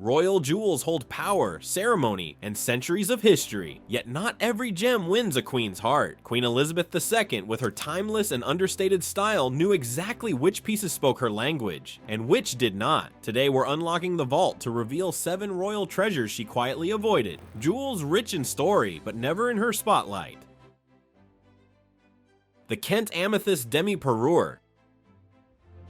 Royal jewels hold power, ceremony, and centuries of history, yet not every gem wins a queen's heart. Queen Elizabeth II, with her timeless and understated style, knew exactly which pieces spoke her language, and which did not. Today we're unlocking the vault to reveal 7 royal treasures she quietly avoided. Jewels rich in story, but never in her spotlight. The Kent Amethyst Demi-Parure.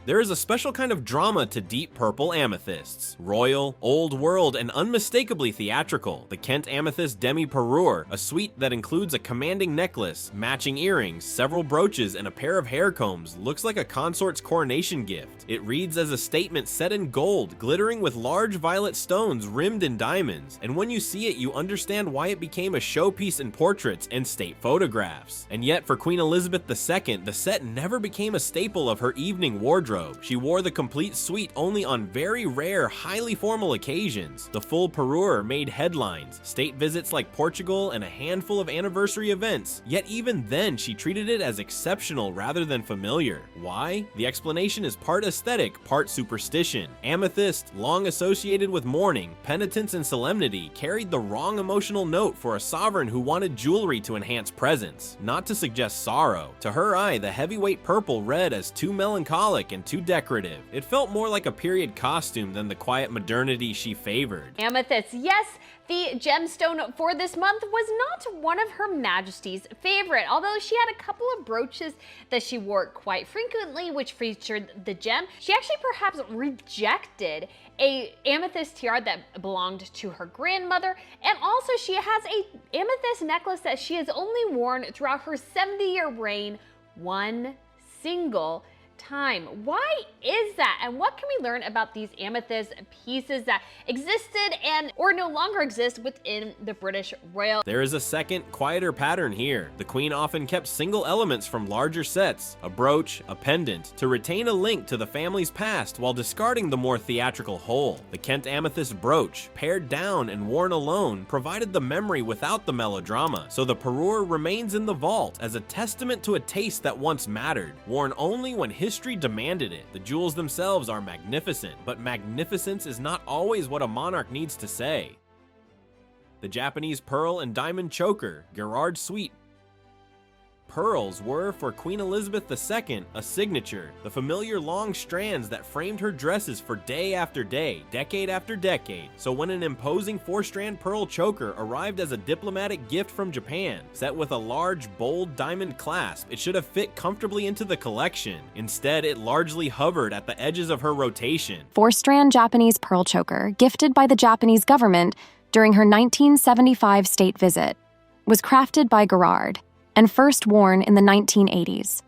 There is a special kind of drama to deep purple amethysts. Royal, old world, and unmistakably theatrical. The Kent Amethyst Demi-Parure, a suite that includes a commanding necklace, matching earrings, several brooches, and a pair of hair combs, looks like a consort's coronation gift. It reads as a statement set in gold, glittering with large violet stones rimmed in diamonds, and when you see it, you understand why it became a showpiece in portraits and state photographs. And yet, for Queen Elizabeth II, the set never became a staple of her evening wardrobe. She wore the complete suite only on very rare, highly formal occasions. The full parure made headlines, state visits like Portugal, and a handful of anniversary events, yet even then she treated it as exceptional rather than familiar. Why? The explanation is part aesthetic, part superstition. Amethyst, long associated with mourning, penitence, and solemnity, carried the wrong emotional note for a sovereign who wanted jewelry to enhance presence, not to suggest sorrow. To her eye, the heavyweight purple read as too melancholic and too decorative. It felt more like a period costume than the quiet modernity she favored. Amethyst, yes, the gemstone for this month was not one of Her Majesty's favorite, although she had a couple of brooches that she wore quite frequently which featured the gem. She actually perhaps rejected a amethyst tiara that belonged to her grandmother, and also she has a amethyst necklace that she has only worn throughout her 70-year reign one single time. Why is that? And what can we learn about these amethyst pieces that existed and or no longer exist within the British royal? There is a second, quieter pattern here. The queen often kept single elements from larger sets, a brooch, a pendant, to retain a link to the family's past while discarding the more theatrical whole. The Kent Amethyst brooch, pared down and worn alone, provided the memory without the melodrama, so the parure remains in the vault as a testament to a taste that once mattered, worn only when history demanded it. The jewels themselves are magnificent, but magnificence is not always what a monarch needs to say. The Japanese pearl and diamond choker, Gerard Suite. Pearls were, for Queen Elizabeth II, a signature, the familiar long strands that framed her dresses for day after day, decade after decade. So when an imposing 4-strand pearl choker arrived as a diplomatic gift from Japan, set with a large, bold diamond clasp, it should have fit comfortably into the collection. Instead, it largely hovered at the edges of her rotation. 4-strand Japanese pearl choker, gifted by the Japanese government during her 1975 state visit, was crafted by Gerard and first worn in the 1980s.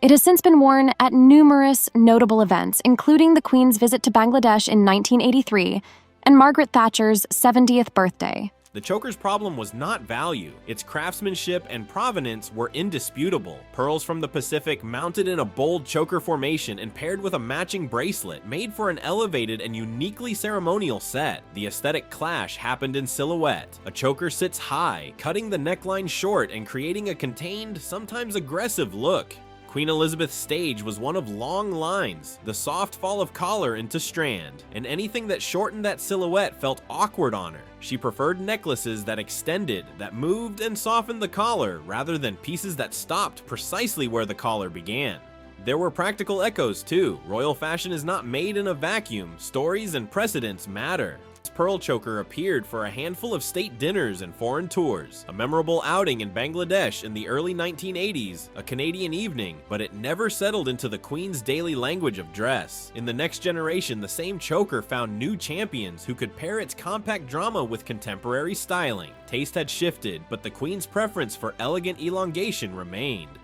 It has since been worn at numerous notable events, including the Queen's visit to Bangladesh in 1983 and Margaret Thatcher's 70th birthday. The choker's problem was not value. Its craftsmanship and provenance were indisputable. Pearls from the Pacific mounted in a bold choker formation and paired with a matching bracelet made for an elevated and uniquely ceremonial set. The aesthetic clash happened in silhouette. A choker sits high, cutting the neckline short and creating a contained, sometimes aggressive look. Queen Elizabeth's stage was one of long lines, the soft fall of collar into strand, and anything that shortened that silhouette felt awkward on her. She preferred necklaces that extended, that moved and softened the collar, rather than pieces that stopped precisely where the collar began. There were practical echoes too. Royal fashion is not made in a vacuum. Stories and precedents matter. This pearl choker appeared for a handful of state dinners and foreign tours, a memorable outing in Bangladesh in the early 1980s, a Canadian evening, but it never settled into the Queen's daily language of dress. In the next generation, the same choker found new champions who could pair its compact drama with contemporary styling. Taste had shifted, but the Queen's preference for elegant elongation remained.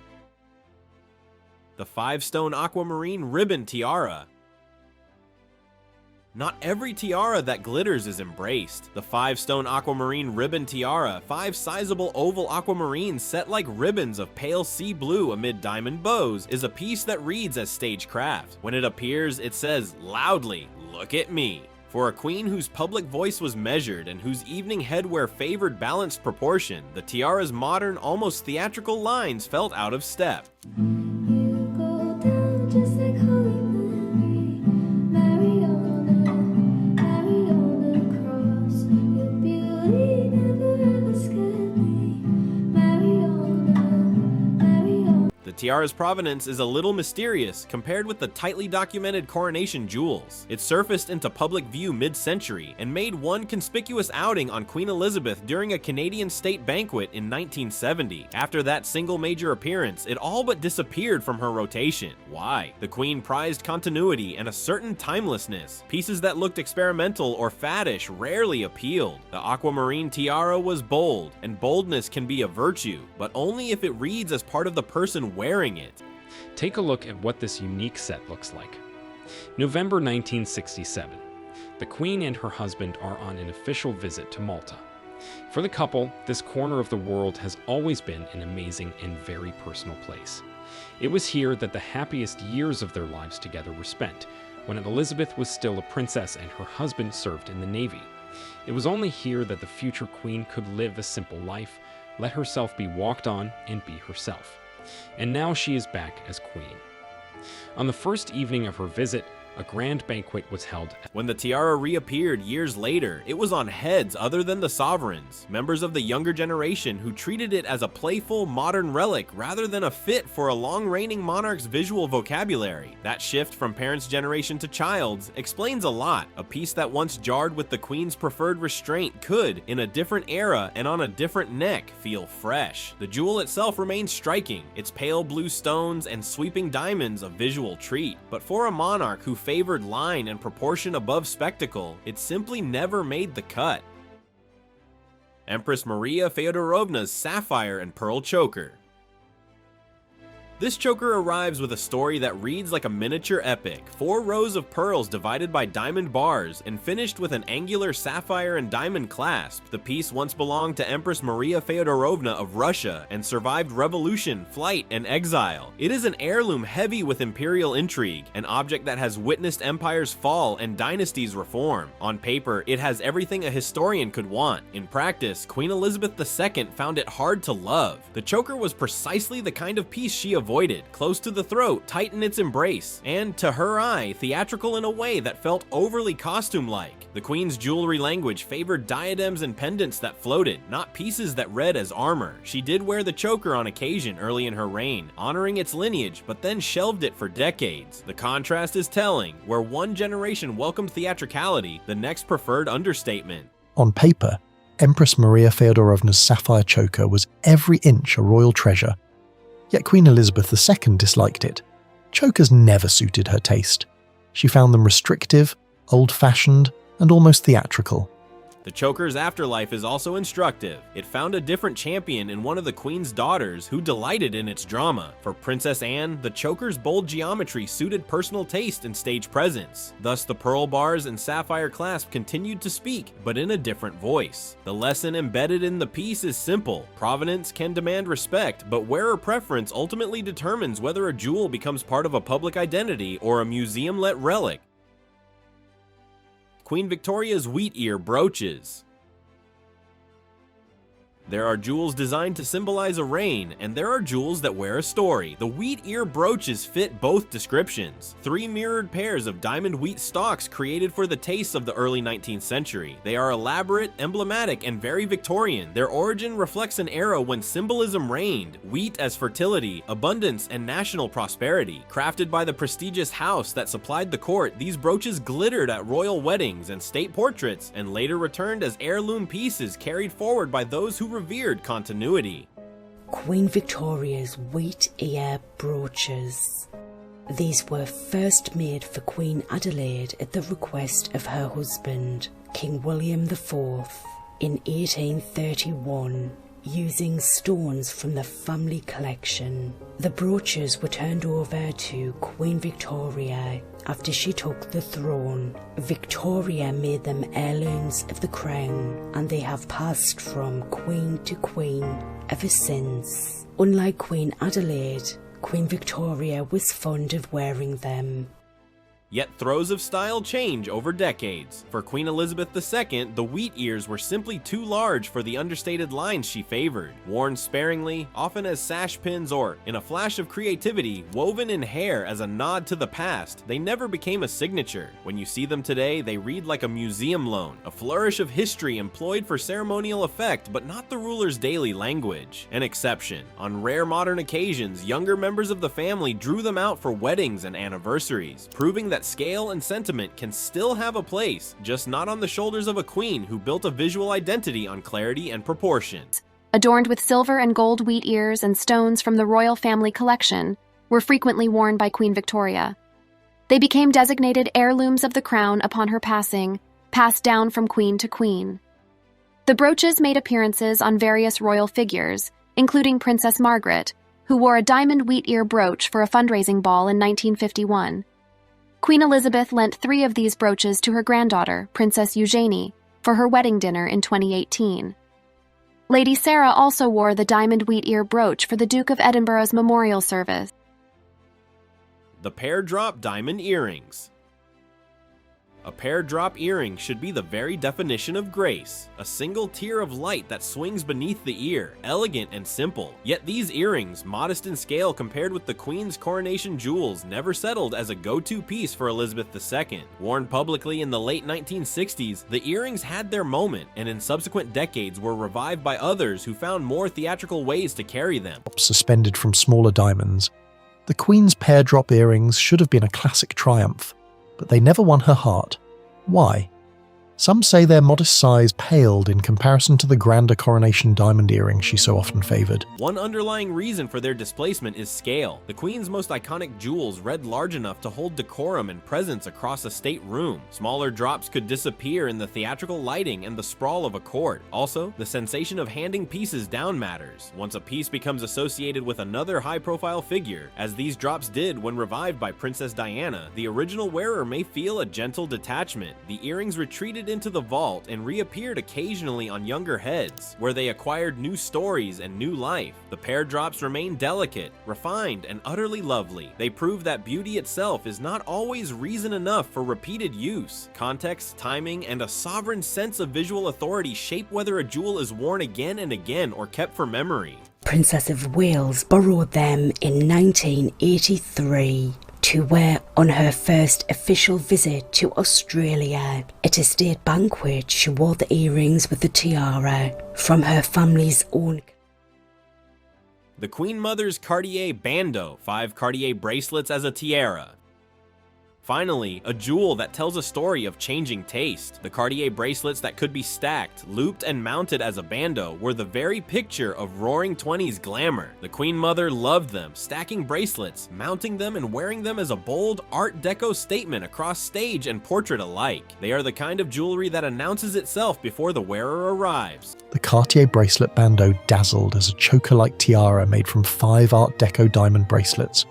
The 5-stone Aquamarine ribbon tiara. Not every tiara that glitters is embraced. The 5-stone Aquamarine ribbon tiara, 5 sizable oval aquamarines set like ribbons of pale sea blue amid diamond bows, is a piece that reads as stagecraft. When it appears, it says loudly, "Look at me." For a queen whose public voice was measured and whose evening headwear favored balanced proportion, the tiara's modern, almost theatrical lines felt out of step. tiara's provenance is a little mysterious compared with the tightly documented coronation jewels. It surfaced into public view mid-century and made one conspicuous outing on Queen Elizabeth during a Canadian state banquet in 1970. After that single major appearance, it all but disappeared from her rotation. Why? The Queen prized continuity and a certain timelessness. Pieces that looked experimental or faddish rarely appealed. The Aquamarine tiara was bold, and boldness can be a virtue, but only if it reads as part of the person wearing it. Take a look at what this unique set looks like. November 1967. The Queen and her husband are on an official visit to Malta. For the couple, this corner of the world has always been an amazing and very personal place. It was here that the happiest years of their lives together were spent, when Elizabeth was still a princess and her husband served in the Navy. It was only here that the future queen could live a simple life, let herself be walked on, and be herself. And now she is back as queen. On the first evening of her visit, a grand banquet was held. When the tiara reappeared years later, it was on heads other than the sovereigns, members of the younger generation who treated it as a playful, modern relic rather than a fit for a long-reigning monarch's visual vocabulary. That shift from parents' generation to child's explains a lot. A piece that once jarred with the Queen's preferred restraint could, in a different era and on a different neck, feel fresh. The jewel itself remains striking, its pale blue stones and sweeping diamonds a visual treat. But for a monarch who favored line and proportion above spectacle, it simply never made the cut. Empress Maria Feodorovna's sapphire and pearl choker. This choker arrives with a story that reads like a miniature epic. 4 rows of pearls divided by diamond bars and finished with an angular sapphire and diamond clasp. The piece once belonged to Empress Maria Feodorovna of Russia and survived revolution, flight, and exile. It is an heirloom heavy with imperial intrigue, an object that has witnessed empires fall and dynasties reform. On paper, it has everything a historian could want. In practice, Queen Elizabeth II found it hard to love. The choker was precisely the kind of piece she avoided, close to the throat, tight in its embrace, and, to her eye, theatrical in a way that felt overly costume-like. The Queen's jewelry language favored diadems and pendants that floated, not pieces that read as armor. She did wear the choker on occasion early in her reign, honoring its lineage, but then shelved it for decades. The contrast is telling. Where one generation welcomed theatricality, the next preferred understatement. On paper, Empress Maria Feodorovna's sapphire choker was every inch a royal treasure. Yet Queen Elizabeth II disliked it. Chokers never suited her taste. She found them restrictive, old-fashioned, and almost theatrical. The choker's afterlife is also instructive. It found a different champion in one of the Queen's daughters who delighted in its drama. For Princess Anne, the choker's bold geometry suited personal taste and stage presence. Thus, the pearl bars and sapphire clasp continued to speak, but in a different voice. The lesson embedded in the piece is simple. Provenance can demand respect, but wearer preference ultimately determines whether a jewel becomes part of a public identity or a museum-let relic. Queen Victoria's wheat ear brooches. There are jewels designed to symbolize a reign, and there are jewels that wear a story. The wheat ear brooches fit both descriptions. 3 mirrored pairs of diamond wheat stalks created for the tastes of the early 19th century. They are elaborate, emblematic, and very Victorian. Their origin reflects an era when symbolism reigned, wheat as fertility, abundance, and national prosperity. Crafted by the prestigious house that supplied the court, these brooches glittered at royal weddings and state portraits, and later returned as heirloom pieces carried forward by those who revered continuity. Queen Victoria's wheat ear brooches. These were first made for Queen Adelaide at the request of her husband, King William IV, in 1831, using stones from the family collection. The brooches were turned over to Queen Victoria after she took the throne. Victoria made them heirlooms of the crown, and they have passed from queen to queen ever since. Unlike Queen Adelaide, Queen Victoria was fond of wearing them. Yet throes of style change over decades. For Queen Elizabeth II, the wheat ears were simply too large for the understated lines she favored. Worn sparingly, often as sash pins or, in a flash of creativity, woven in hair as a nod to the past, they never became a signature. When you see them today, they read like a museum loan, a flourish of history employed for ceremonial effect but not the ruler's daily language. An exception. On rare modern occasions, younger members of the family drew them out for weddings and anniversaries, proving that scale and sentiment can still have a place, just not on the shoulders of a queen who built a visual identity on clarity and proportion. Adorned with silver and gold wheat ears and stones from the royal family collection, were frequently worn by Queen Victoria. They became designated heirlooms of the crown upon her passing, passed down from queen to queen. The brooches made appearances on various royal figures, including Princess Margaret, who wore a diamond wheat ear brooch for a fundraising ball in 1951. Queen Elizabeth lent 3 of these brooches to her granddaughter, Princess Eugenie, for her wedding dinner in 2018. Lady Sarah also wore the diamond wheat ear brooch for the Duke of Edinburgh's memorial service. The Pear Drop Diamond Earrings. A pear drop earring should be the very definition of grace, a single tier of light that swings beneath the ear, elegant and simple. Yet these earrings, modest in scale compared with the Queen's coronation jewels, never settled as a go-to piece for Elizabeth II. Worn publicly in the late 1960s, the earrings had their moment, and in subsequent decades were revived by others who found more theatrical ways to carry them. Suspended from smaller diamonds, the Queen's pear drop earrings should have been a classic triumph, but they never won her heart. Why? Some say their modest size paled in comparison to the grander coronation diamond earrings she so often favoured. One underlying reason for their displacement is scale. The Queen's most iconic jewels read large enough to hold decorum and presence across a state room. Smaller drops could disappear in the theatrical lighting and the sprawl of a court. Also, the sensation of handing pieces down matters. Once a piece becomes associated with another high-profile figure, as these drops did when revived by Princess Diana, the original wearer may feel a gentle detachment. The earrings retreated into the vault and reappeared occasionally on younger heads, where they acquired new stories and new life. The pear drops remain delicate, refined, and utterly lovely. They prove that beauty itself is not always reason enough for repeated use. Context, timing, and a sovereign sense of visual authority shape whether a jewel is worn again and again or kept for memory. Princess of Wales borrowed them in 1983 to wear on her first official visit to Australia. At a state banquet, she wore the earrings with the tiara from her family's own. The Queen Mother's Cartier bandeau, 5 Cartier bracelets as a tiara. Finally, a jewel that tells a story of changing taste. The Cartier bracelets that could be stacked, looped, and mounted as a bandeau were the very picture of roaring 20s glamour. The Queen Mother loved them, stacking bracelets, mounting them, and wearing them as a bold Art Deco statement across stage and portrait alike. They are the kind of jewelry that announces itself before the wearer arrives. The Cartier bracelet bandeau dazzled as a choker-like tiara made from 5 Art Deco diamond bracelets.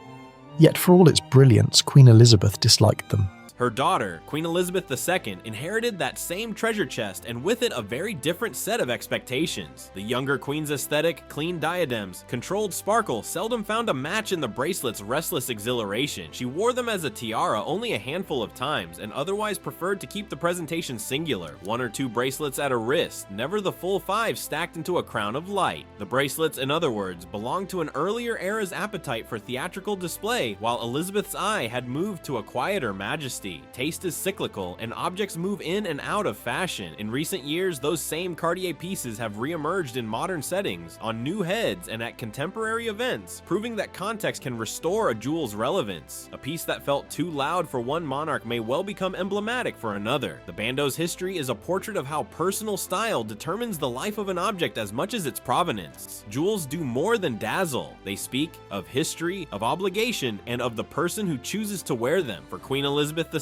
Yet for all its brilliance, Queen Elizabeth disliked them. Her daughter, Queen Elizabeth II, inherited that same treasure chest and with it a very different set of expectations. The younger queen's aesthetic, clean diadems, controlled sparkle seldom found a match in the bracelet's restless exhilaration. She wore them as a tiara only a handful of times and otherwise preferred to keep the presentation singular, 1 or 2 bracelets at a wrist, never the full 5 stacked into a crown of light. The bracelets, in other words, belonged to an earlier era's appetite for theatrical display, while Elizabeth's eye had moved to a quieter majesty. Taste is cyclical, and objects move in and out of fashion. In recent years, those same Cartier pieces have re-emerged in modern settings, on new heads, and at contemporary events, proving that context can restore a jewel's relevance. A piece that felt too loud for one monarch may well become emblematic for another. The bandeau's history is a portrait of how personal style determines the life of an object as much as its provenance. Jewels do more than dazzle. They speak of history, of obligation, and of the person who chooses to wear them. For Queen Elizabeth II,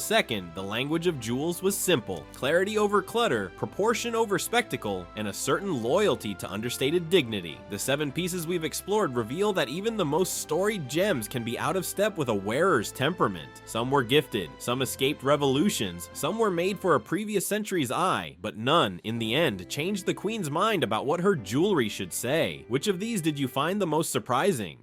the language of jewels was simple: clarity over clutter, proportion over spectacle, and a certain loyalty to understated dignity. The 7 pieces we've explored reveal that even the most storied gems can be out of step with a wearer's temperament. Some were gifted, some escaped revolutions, some were made for a previous century's eye, but none, in the end, changed the Queen's mind about what her jewelry should say. Which of these did you find the most surprising?